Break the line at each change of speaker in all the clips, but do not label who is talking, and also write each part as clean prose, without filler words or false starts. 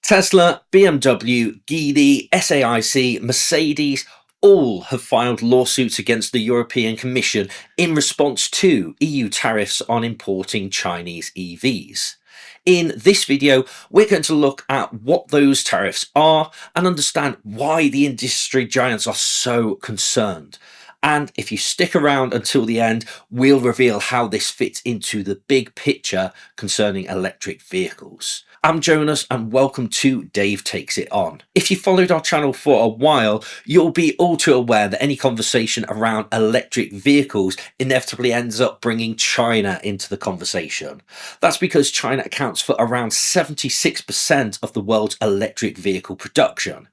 Tesla, BMW, Geely, SAIC, Mercedes all have filed lawsuits against the European Commission in response to EU tariffs on importing Chinese EVs. In this video, we're going to look at what those tariffs are and understand why the industry giants are so concerned. And if you stick around until the end, we'll reveal how this fits into the big picture concerning electric vehicles. I'm Jonas and welcome to Dave Takes It On. If you followed our channel for a while, you'll be all too aware that any conversation around electric vehicles inevitably ends up bringing China into the conversation. That's because China accounts for around 76% of the world's electric vehicle production.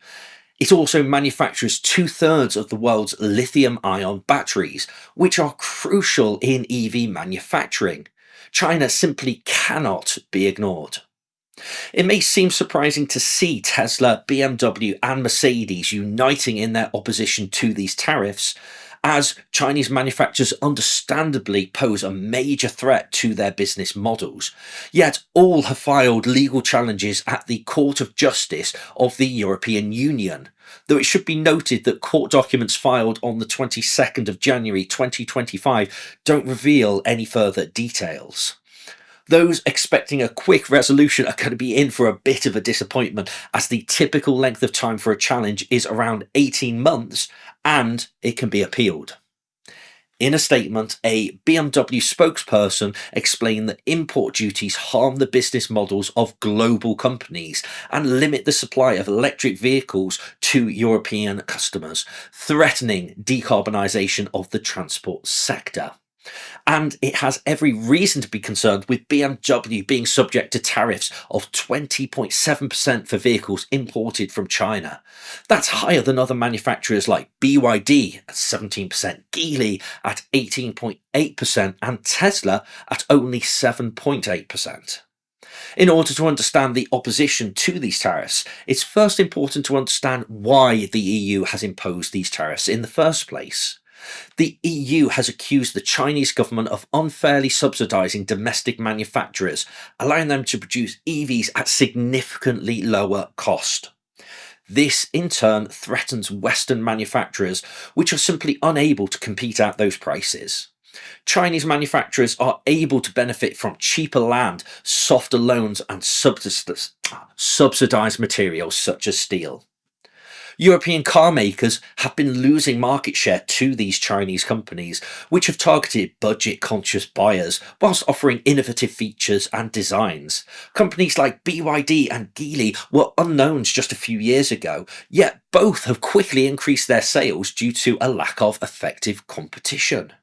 It also manufactures 2/3 of the world's lithium-ion batteries, which are crucial in EV manufacturing. China simply cannot be ignored. It may seem surprising to see Tesla, BMW, and Mercedes uniting in their opposition to these tariffs, as Chinese manufacturers understandably pose a major threat to their business models. Yet all have filed legal challenges at the Court of Justice of the European Union, though it should be noted that court documents filed on the 22nd of January 2025 don't reveal any further details. Those expecting a quick resolution are going to be in for a bit of a disappointment, as the typical length of time for a challenge is around 18 months and it can be appealed. In a statement, a BMW spokesperson explained that import duties harm the business models of global companies and limit the supply of electric vehicles to European customers, threatening decarbonisation of the transport sector. And it has every reason to be concerned with BMW being subject to tariffs of 20.7% for vehicles imported from China. That's higher than other manufacturers like BYD at 17%, Geely at 18.8%, and Tesla at only 7.8%. In order to understand the opposition to these tariffs, it's first important to understand why the EU has imposed these tariffs in the first place. The EU has accused the Chinese government of unfairly subsidising domestic manufacturers, allowing them to produce EVs at significantly lower cost. This, in turn, threatens Western manufacturers, which are simply unable to compete at those prices. Chinese manufacturers are able to benefit from cheaper land, softer loans, and subsidised materials such as steel. European car makers have been losing market share to these Chinese companies, which have targeted budget-conscious buyers whilst offering innovative features and designs. Companies like BYD and Geely were unknowns just a few years ago, yet both have quickly increased their sales due to a lack of effective competition.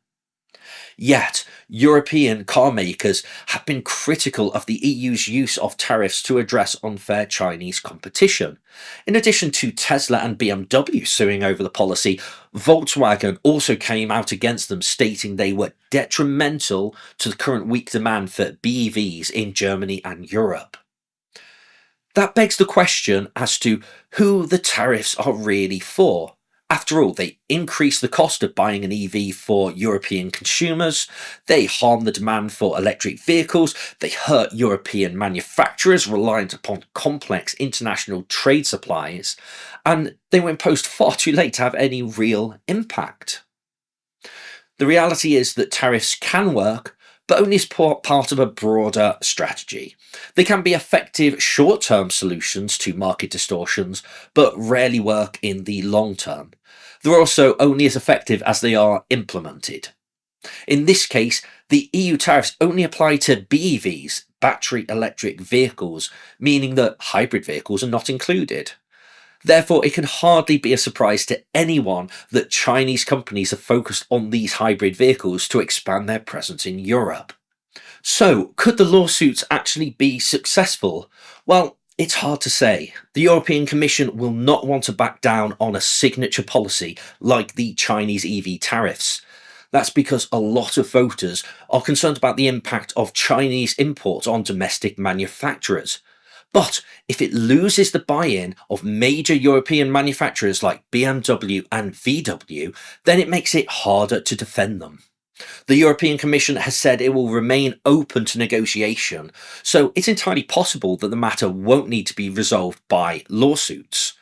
Yet, European car makers have been critical of the EU's use of tariffs to address unfair Chinese competition. In addition to Tesla and BMW suing over the policy, Volkswagen also came out against them, stating they were detrimental to the current weak demand for BEVs in Germany and Europe. That begs the question as to who the tariffs are really for. After all, they increase the cost of buying an EV for European consumers, they harm the demand for electric vehicles, they hurt European manufacturers reliant upon complex international trade supplies, and they were imposed far too late to have any real impact. The reality is that tariffs can work, but only as part of a broader strategy. They can be effective short-term solutions to market distortions, but rarely work in the long term. They're also only as effective as they are implemented. In this case, the EU tariffs only apply to BEVs, battery electric vehicles, meaning that hybrid vehicles are not included. Therefore, it can hardly be a surprise to anyone that Chinese companies have focused on these hybrid vehicles to expand their presence in Europe. So, could the lawsuits actually be successful? Well, it's hard to say. The European Commission will not want to back down on a signature policy like the Chinese EV tariffs. That's because a lot of voters are concerned about the impact of Chinese imports on domestic manufacturers. But if it loses the buy-in of major European manufacturers like BMW and VW, then it makes it harder to defend them. The European Commission has said it will remain open to negotiation, so it's entirely possible that the matter won't need to be resolved by lawsuits.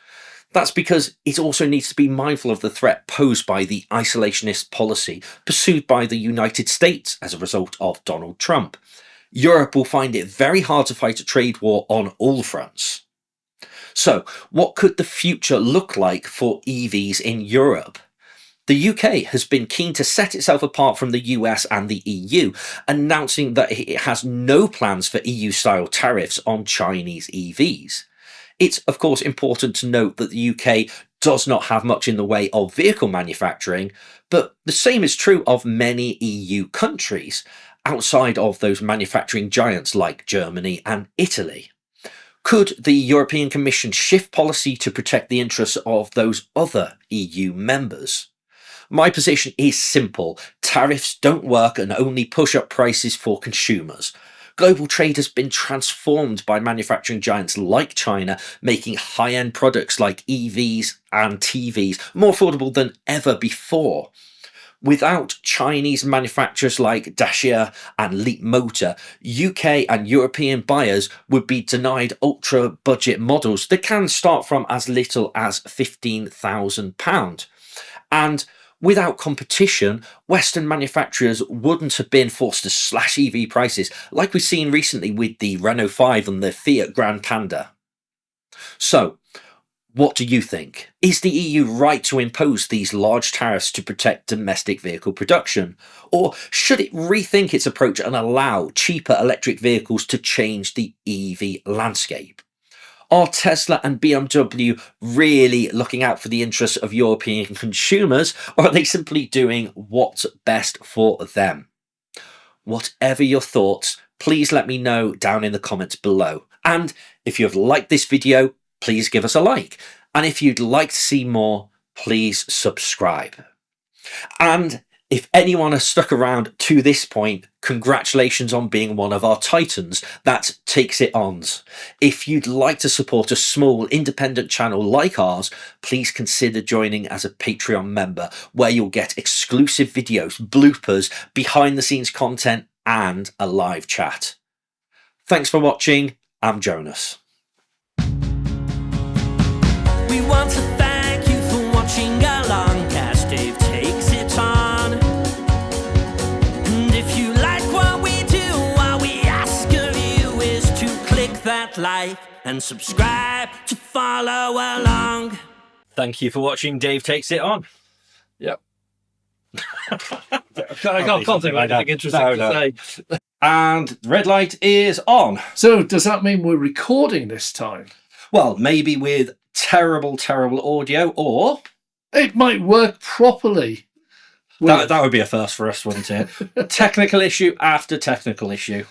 That's because it also needs to be mindful of the threat posed by the isolationist policy pursued by the United States as a result of Donald Trump. Europe will find it very hard to fight a trade war on all fronts. So, what could the future look like for EVs in Europe? The UK has been keen to set itself apart from the US and the EU, announcing that it has no plans for EU-style tariffs on Chinese EVs. It's of course important to note that the UK does not have much in the way of vehicle manufacturing, but the same is true of many EU countries, outside of those manufacturing giants like Germany and Italy. Could the European Commission shift policy to protect the interests of those other EU members? My position is simple. Tariffs don't work and only push up prices for consumers. Global trade has been transformed by manufacturing giants like China, making high-end products like EVs and TVs more affordable than ever before. Without Chinese manufacturers like Dacia and Leapmotor, UK and European buyers would be denied ultra-budget models that can start from as little as £15,000. And without competition, Western manufacturers wouldn't have been forced to slash EV prices like we've seen recently with the Renault 5 and the Fiat Grand Panda. So, what do you think? Is the EU right to impose these large tariffs to protect domestic vehicle production? Or should it rethink its approach and allow cheaper electric vehicles to change the EV landscape? Are Tesla and BMW really looking out for the interests of European consumers, or are they simply doing what's best for them? Whatever your thoughts, please let me know down in the comments below. And if you've liked this video, please give us a like. And if you'd like to see more, please subscribe. And if anyone has stuck around to this point, congratulations on being one of our titans. That takes it ons. If you'd like to support a small independent channel like ours, please consider joining as a Patreon member, where you'll get exclusive videos, bloopers, behind the scenes content, and a live chat. Thanks for watching. I'm Jonas.
We want to thank you for watching along as Dave takes it on. And if you like what we do, all we ask of you is to click that like and subscribe to follow along.
Thank you for watching Dave Takes It On.
Yep. I can't think of anything interesting to say.
And red light is on.
So does that mean we're recording this time?
Well, maybe with terrible audio, or
It might work properly.
that would be a first for us, wouldn't it? Technical issue after technical issue.